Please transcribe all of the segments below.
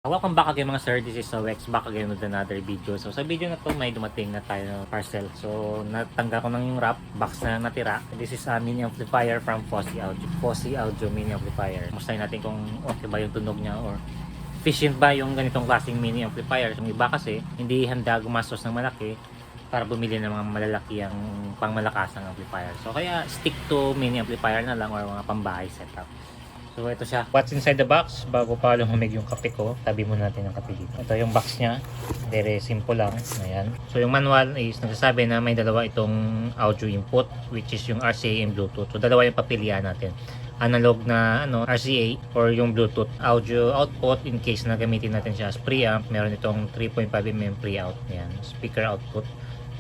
Welcome back again mga sir, this is Wex, back again with another video. So sa video na to may dumating na tayo na parcel. So natanggal ko ng yung wrap, box na natira. This is a mini amplifier from Fosi Audio. Fosi Audio mini amplifier. Mustahin natin kung okay ba yung tunog niya or efficient ba yung ganitong klaseng mini amplifier. Yung iba kasi hindi handa gumastos ng malaki para bumili ng mga malalaki ang pangmalakasang amplifier. So kaya stick to mini amplifier na lang or mga pambahay setup. So ito siya. What's inside the box? Bago pa lumamig yung kape ko, tabi muna natin ang kape dito. Ito yung box niya. Very simple lang. Ayan. So yung manual is nagsasabi na may dalawa itong audio input, which is yung RCA and Bluetooth. So dalawa yung papilian natin. Analog na RCA or yung Bluetooth audio output in case na gamitin natin siya as preamp. Meron itong 3.5mm pre-out. Ayan. Speaker output.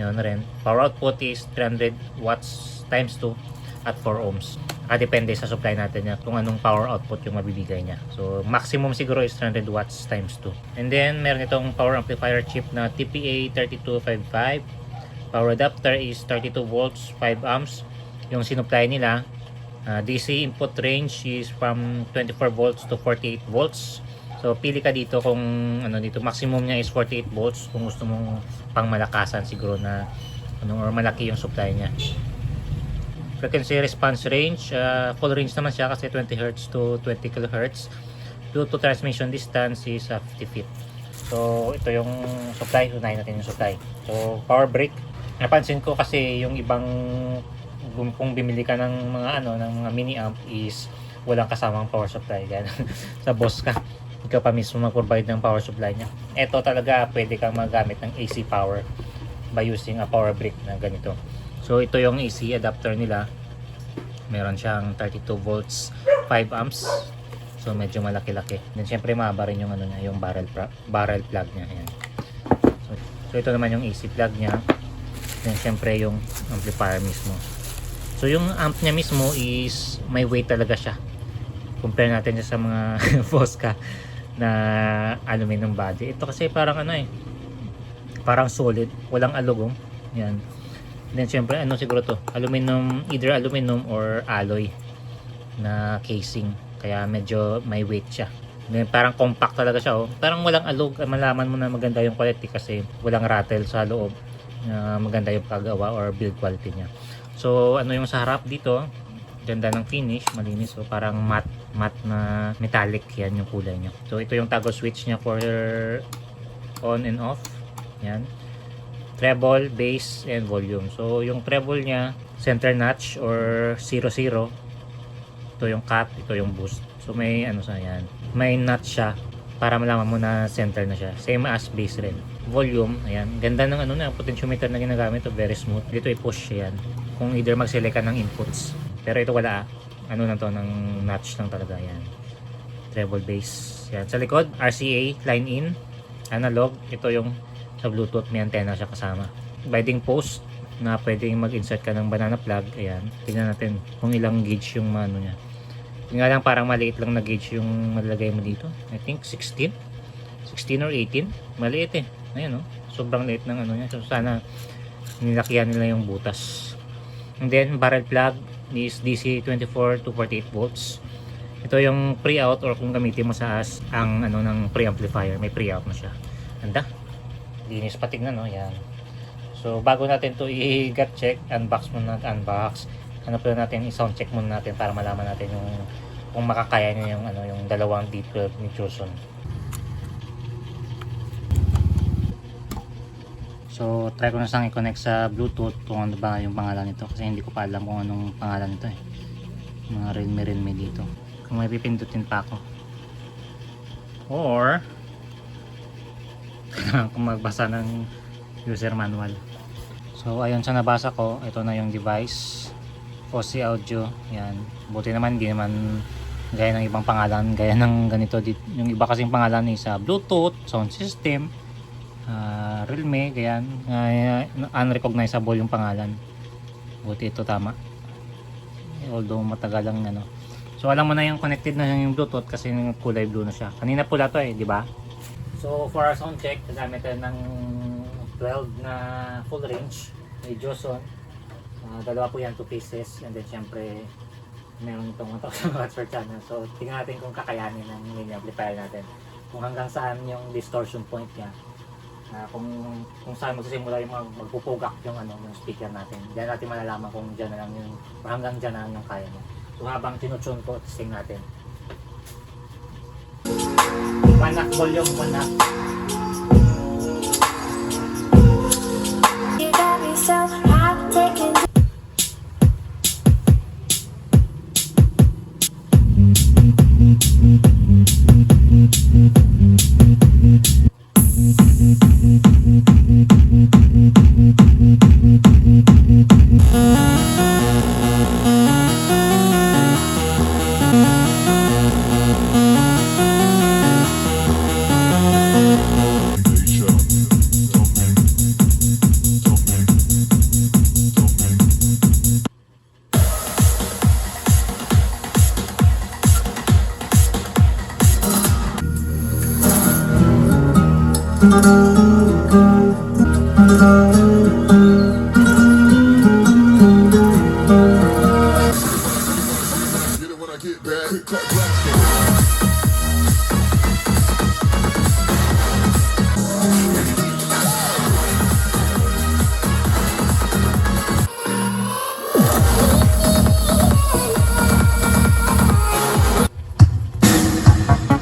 Meron rin. Power output is 300 watts times 2 at 4 ohms. Depende sa supply natin niya kung anong power output yung mabibigay niya. So maximum siguro is 300 watts times 2. And then meron itong power amplifier chip na TPA3255. Power adapter is 32 volts 5 amps. Yung sinupply nila, DC input range is from 24 volts to 48 volts. So pili ka dito kung ano dito, maximum niya is 48 volts kung gusto mong pangmalakasan siguro na or malaki yung supply niya. Frequency response range, full range naman siya kasi 20 Hz to 20 kHz. Bluetooth transmission distance is 50 feet. So ito yung supply, unahin natin yung supply. So power brick, napansin ko kasi yung ibang kung bimili ka ng mga ng mga mini amp is walang kasamang power supply. Yan. Sa boss ka, ikaw pa mismo mag-provide ng power supply niya. Ito talaga pwede kang magamit ng AC power by using a power brick na ganito. So ito yung AC adapter nila. Meron siyang 32 volts 5 amps. So medyo malaki-laki. Then syempre mahaba rin yung niya, yung barrel plug niya. Ayan. So ito naman yung AC plug niya. Then syempre yung amplifier mismo. So yung amp niya mismo is may weight talaga siya. Compare natin sa mga Fosca na aluminum body. Ito kasi parang parang solid, walang alugong. Yan. Then syempre siguro to, either aluminum or alloy na casing, kaya medyo may weight siya. Then parang compact talaga siya, parang walang alog. Malaman mo na maganda yung quality kasi walang rattle sa loob. Maganda yung paggawa or build quality niya. So yung sa harap dito, ganda ng finish, malinis. So parang matte na metallic, yan yung kulay niya. So ito yung toggle switch niya for on and off. Yan. Treble, bass, and volume. So yung treble niya, center notch or 00. Ito yung cut, ito yung boost. So may yan. May notch siya para malaman mo na center na siya. Same as bass rin. Volume, ayan. Ganda ng potentiometer na ginagamit. Ito very smooth. Dito i-push yan. Kung either mag-select ka ng inputs. Pero ito wala. Na to, ng notch lang talaga yan. Treble, bass. Yan. Sa likod, RCA, line in, analog. Ito yung sa Bluetooth, may antenna siya kasama. Binding post na pwedeng mag-insert ka ng banana plug. Ayan. Tingnan natin kung ilang gauge yung niya. Tingnan lang, parang maliit lang na gauge yung malalagay mo dito. I think 16 or 18. Maliit Ayan sobrang liit ng niya. So sana nilakihan nila yung butas. And then barrel plug is DC 24 to 48 volts. Ito yung pre-out or kung gamitin mo sa ang ng pre-amplifier. May pre-out na siya. Ganda. Linis pa tignan yan. So bago natin to i-gut check, unbox muna unbox. Natin i-sound check muna natin para malaman natin yung kung makakaya niya yung yung dalawang D12 ni Joson. So try ko na sang i-connect sa Bluetooth kung ano ba yung pangalan nito kasi hindi ko pa alam kung anong pangalan nito Mga Realme dito. Kung may pipindutin pa ako. Or kung magbasa ng user manual. So ayun, sa nabasa ko, ito na yung device, Fosi Audio. Yan, buti naman hindi naman gaya ng ibang pangalan, gaya ng ganito. Yung iba kasing pangalan is Bluetooth, sound system, Realme, ganyan, unrecognizable yung pangalan. Buti ito tama, although matagal lang So alam mo na yung connected na yung Bluetooth kasi kulay blue na siya. Kanina pula to di ba? So for our sound check, gagamit tayo ng 12 na full range may Joson. Dalawa po yan, 2 pieces. And then syempre meron itong 1000 watts per channel. So tingnan natin kung kakayanin ng mini amplifier natin. kung hanggang saan yung distortion point niya. Kung saan magsisimula yung magpupugak yung yung speaker natin. Diyan natin malalaman kung diyan na lang yung hanggang diyan na lang yung kaya niya. So habang tinutune ko, testing natin. One knock volume, one knock. You got me so hot, taking Get it when I get back. Click, clack, blast.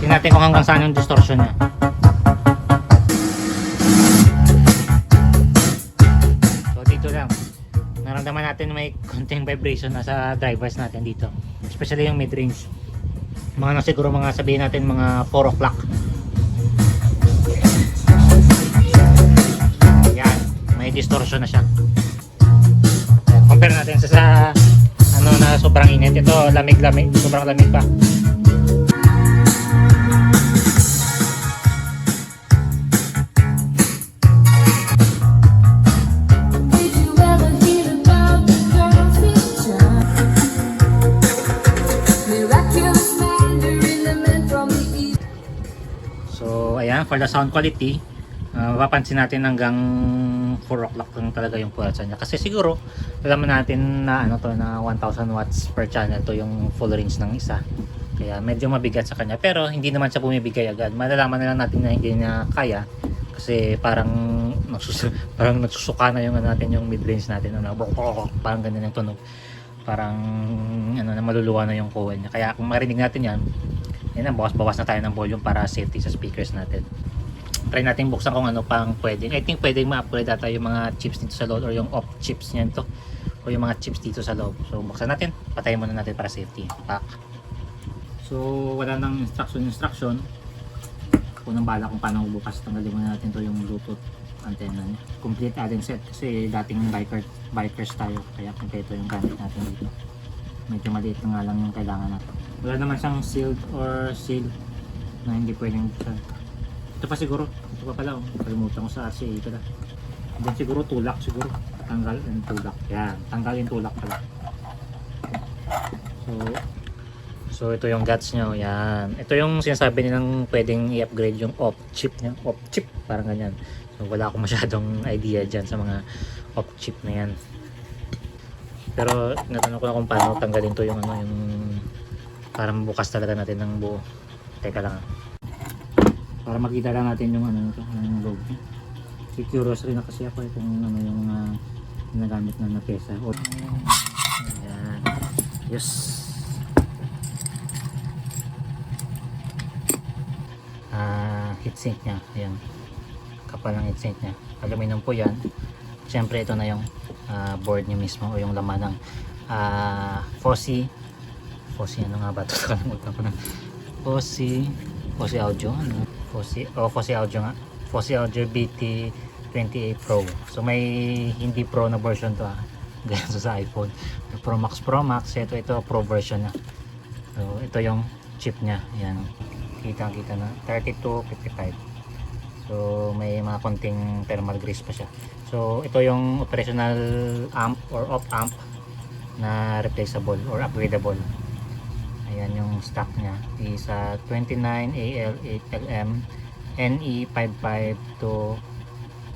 Tingnan natin kung hanggang saan yung distortion niya. So dito lang. Naramdaman natin may konting vibration na sa drivers natin dito. Especially yung mid-range. Mga siguro mga sabihin natin mga 4 o'clock. Yan. May distortion na siya. Compare natin sa na sobrang init. Ito lamig-lamig. Sobrang lamig pa. Did you ever hear about the girl feature? Miraculous Mandarin, the man from the east. So ayan, for the sound quality, mapapansin natin hanggang 4 o'clock lang talaga yung puwersa niya. Kasi siguro, alam natin na na 1000 watts per channel to yung full range ng isa. Kaya medyo mabigat sa kanya. Pero hindi naman siya bumibigay agad. Malalaman na lang natin na hindi niya kaya. Kasi parang nagsusuka na yung natin yung mid-range natin. Parang ganyan yung tunog. Parang na maluluwa na yung coil niya. Kaya kung marinig natin yan, yan na, bawas na tayo ng volume para safety sa speakers natin. Try natin buksan kung ano pang pwedeng. I think pwedeng ma-upgrade data yung mga chips dito sa loob or yung off chips niyan to. O yung mga chips dito sa loob. So buksan natin, patayin muna natin para safety. Pack. So wala nang instruction. Unang bala kung paano bukas. Tanggalin muna natin to yung Bluetooth antenna niya. Complete add set kasi dating bikers tayo. Kaya kompleto yung gamit natin dito. Medyo maliit na nga lang yung kailangan natin. Wala naman siyang sealed or seal na hindi pwedeng buksan. Ito pa siguro, ito pa pala, kalimutan ko sa RCA pala. Then siguro tulak siguro, tanggal yung tulak. Yan, tanggal yung tulak pala. So ito yung guts nyo, yan. Ito yung sinasabi nilang pwedeng i-upgrade yung off chip niya, off chip, parang ganyan. So wala akong masyadong idea dyan sa mga off chip na yan. Pero natanong ko na kung paano tanggalin to yung yung parang bukas talaga natin ng buo. Teka lang. Para makita lang natin yung yung loob niya. Curious rin na kasi ako kung yung ginagamit na pyesa. Ayan. Yes. Heatsink niya. Ayan. Kapal ng heatsink niya. Aluminum po yan. Siyempre ito na yung board niya mismo o yung laman ng Fosi ano nga ba ito? Kalimutan ko na. Fosi Audio. Fosi Audio nga. Fosi Audio BT28 Pro. So may hindi Pro na version to Ganyan sa iPhone. Pro Max. Ito Pro version na. So ito yung chip niya. Ayan. Kita na. 3255. So may mga konting thermal grease pa siya. So ito yung operational amp or op amp na replaceable or upgradable. Ayan yung stock niya is 29AL8LM NE55 to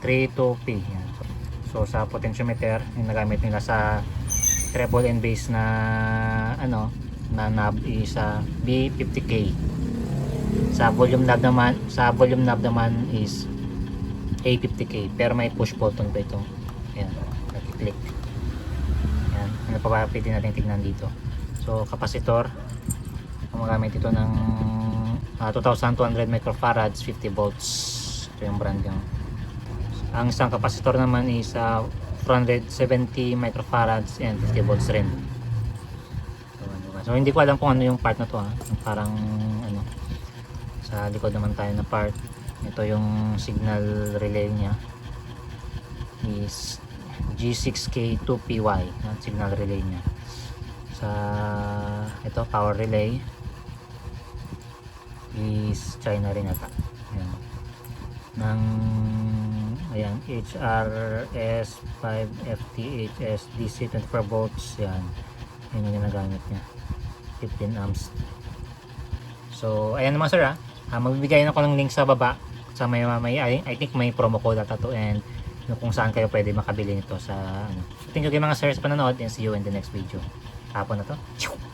32P. Yan. So sa potentiometer yung nagamit nila sa treble and bass na na knob is B50K. Sa volume knob naman is A50K, pero may push button pa ito. Ayan, nag-click. Ayan, ano pa ba pwede natin tignan dito? So, kapasitor, magamit ito ng 2,200 microfarads, 50 volts. Ito yung brand yung. Ang isang kapasitor naman is 470 microfarads and 50 volts rin. So, hindi ko alam kung ano yung part na to, ha. Yung parang ano, sa likod naman tayo na part. Ito yung signal relay niya is G6K2PY, ang signal relay niya. Sa ito power relay is China rin ata. Ayan. Ng ayan, HRS 5FTHS DC 24 volts. Yan. Yan yung ginagamit niya. 15 amps. So, ayan naman sir, ha. Magbibigay ako ng link sa baba sa may I think may promo code ata to, and kung saan kayo pwede makabili nito sa ano. Thank you mga sir sa panonood, and see you in the next video. Hapon na to.